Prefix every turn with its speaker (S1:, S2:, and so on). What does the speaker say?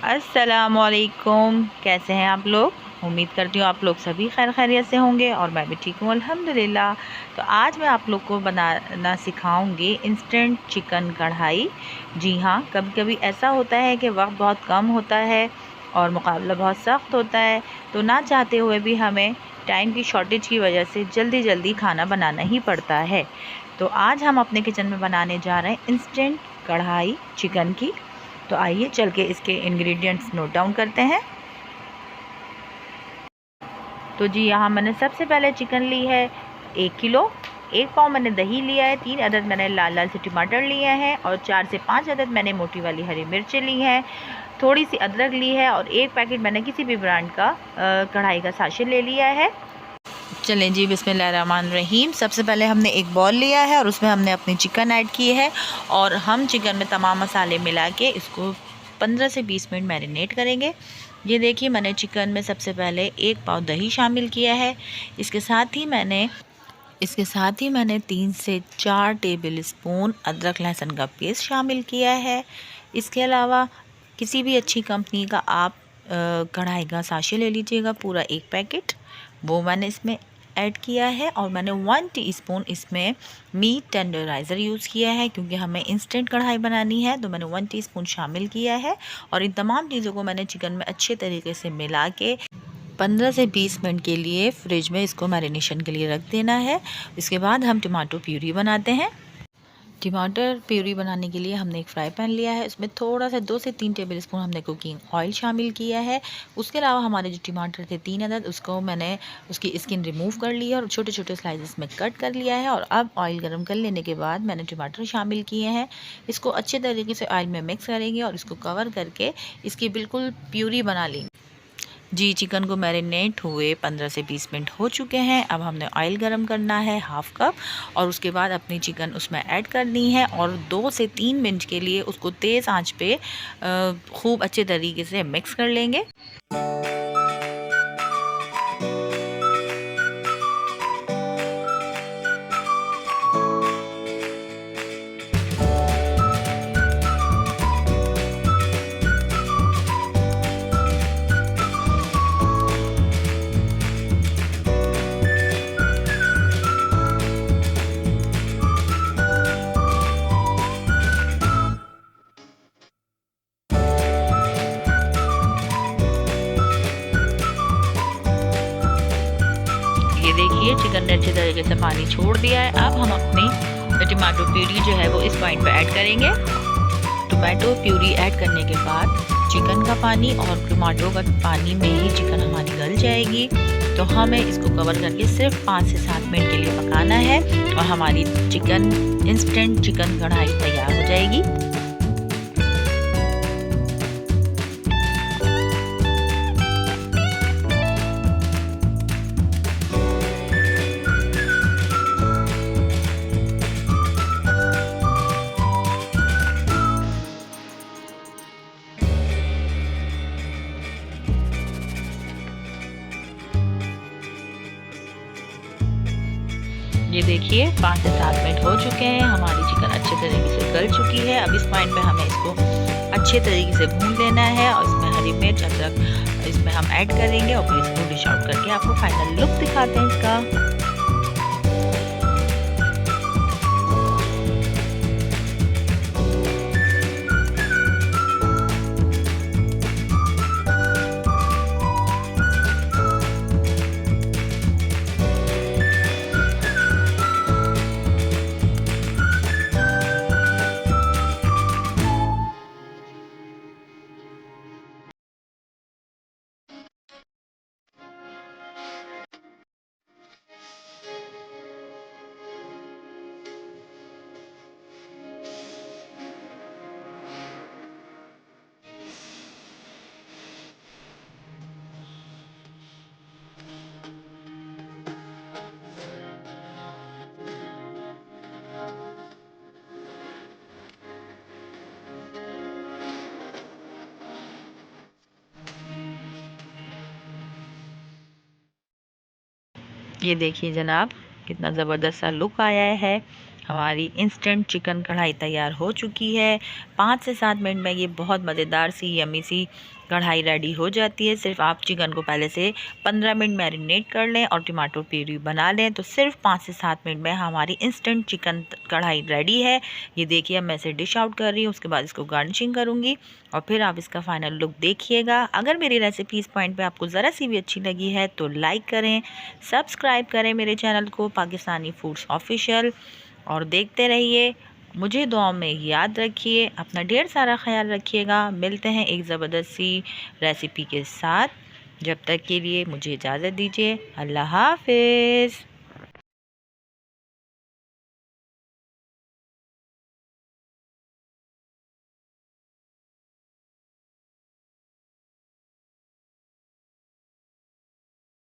S1: अस्सलामुअलैकुम। कैसे हैं आप लोग? उम्मीद करती हूँ आप लोग सभी खैर खैरियत से होंगे और मैं भी ठीक हूँ अल्हम्दुलिल्लाह। तो आज मैं आप लोग को बनाना सिखाऊंगी इंस्टेंट चिकन कढ़ाई। जी हाँ, कभी कभी ऐसा होता है कि वक्त बहुत कम होता है और मुकाबला बहुत सख्त होता है, तो ना चाहते हुए भी हमें टाइम की शॉर्टेज की वजह से जल्दी जल्दी खाना बनाना ही पड़ता है। तो आज हम अपने किचन में बनाने जा रहे हैं इंस्टेंट कढ़ाई चिकन की। तो आइए चल के इसके इंग्रेडिएंट्स नोट डाउन करते हैं। तो जी यहाँ मैंने सबसे पहले चिकन ली है 1 किलो। 1 पाव मैंने दही लिया है, 3 अदद मैंने लाल लाल से टमाटर लिए हैं और 4 से 5 अदद मैंने मोटी वाली हरी मिर्चें ली हैं। थोड़ी सी अदरक ली है और 1 पैकेट मैंने किसी भी ब्रांड का कढ़ाई का साशे ले लिया है। चलें जी, बिस्मिल्लाहिर्रहमानिर्रहीम। सबसे पहले हमने एक बॉल लिया है और उसमें हमने अपनी चिकन ऐड की है और हम चिकन में तमाम मसाले मिला के इसको 15 से 20 मिनट मैरिनेट करेंगे। ये देखिए, मैंने चिकन में सबसे पहले 1 पाव दही शामिल किया है। इसके साथ ही मैंने 3 से 4 टेबल स्पून अदरक लहसुन का पेस्ट शामिल किया है। इसके अलावा किसी भी अच्छी कंपनी का आप कढ़ाई का साशे ले लीजिएगा, पूरा 1 पैकेट, वो मैंने इसमें ऐड किया है। और मैंने 1 टीस्पून इसमें मीट टेंडराइज़र यूज़ किया है, क्योंकि हमें इंस्टेंट कढ़ाई बनानी है, तो मैंने 1 टीस्पून शामिल किया है। और इन तमाम चीज़ों को मैंने चिकन में अच्छे तरीके से मिला के 15 से 20 मिनट के लिए फ्रिज में इसको मैरिनेशन के लिए रख देना है। इसके बाद हम टमाटो प्यूरी बनाते हैं। टमाटर प्यूरी बनाने के लिए हमने एक फ्राई पैन लिया है, उसमें थोड़ा सा 2 से 3 टेबल स्पून हमने कुकिंग ऑयल शामिल किया है। उसके अलावा हमारे जो टमाटर थे 3 अदद, उसको मैंने उसकी स्किन रिमूव कर ली है और छोटे छोटे स्लाइसेस में कट कर लिया है। और अब ऑयल गर्म कर लेने के बाद मैंने टमाटर शामिल किए हैं। इसको अच्छे तरीके से ऑयल में मिक्स करेंगे और इसको कवर करके इसकी बिल्कुल प्यूरी बना लेंगे। जी, चिकन को मैरिनेट हुए 15 से 20 मिनट हो चुके हैं। अब हमने ऑयल गरम करना है 1/2 कप और उसके बाद अपनी चिकन उसमें ऐड करनी है और 2 से 3 मिनट के लिए उसको तेज़ आंच पे खूब अच्छे तरीके से मिक्स कर लेंगे। ये देखिए, चिकन ने अच्छे तरीके से पानी छोड़ दिया है। अब हम अपनी टमाटो प्यूरी जो है वो इस पॉइंट पे ऐड करेंगे। टमाटो प्यूरी ऐड करने के बाद चिकन का पानी और टमाटो का पानी में ही चिकन हमारी गल जाएगी। तो हमें इसको कवर करके सिर्फ 5 से 7 मिनट के लिए पकाना है और हमारी इंस्टेंट चिकन कढ़ाई तैयार हो जाएगी। ये देखिए, 5 से 7 मिनट हो चुके हैं, हमारी चिकन अच्छे तरीके से गल चुकी है। अब इस पॉइंट पे हमें इसको अच्छे तरीके से भून लेना है और इसमें हरी मिर्च अदरक इसमें हम ऐड करेंगे और फिर इसको डिश आउट करके आपको फाइनल लुक दिखाते हैं इसका। ये देखिए जनाब, कितना ज़बरदस्त सा लुक आया है हमारी इंस्टेंट चिकन कढ़ाई तैयार हो चुकी है। 5 से 7 मिनट में ये बहुत मज़ेदार सी यमी सी कढ़ाई रेडी हो जाती है। सिर्फ आप चिकन को पहले से 15 मिनट मैरिनेट कर लें और टमाटो प्यूरी बना लें तो सिर्फ 5 से 7 मिनट में हमारी इंस्टेंट चिकन कढ़ाई रेडी है। ये देखिए, अब मैं इसे डिश आउट कर रही हूँ, उसके बाद इसको गार्निशिंग करूँगी और फिर आप इसका फाइनल लुक देखिएगा। अगर मेरी रेसिपी इस पॉइंट पे आपको ज़रा सी भी अच्छी लगी है तो लाइक करें, सब्सक्राइब करें मेरे चैनल को पाकिस्तानी फूड्स ऑफिशियल और देखते रहिए। मुझे दुआओं में याद रखिए, अपना ढेर सारा ख्याल रखिएगा। मिलते हैं एक ज़बरदस्त सी रेसिपी के साथ। जब तक के लिए मुझे इजाज़त दीजिए। अल्लाह हाफ़िज़।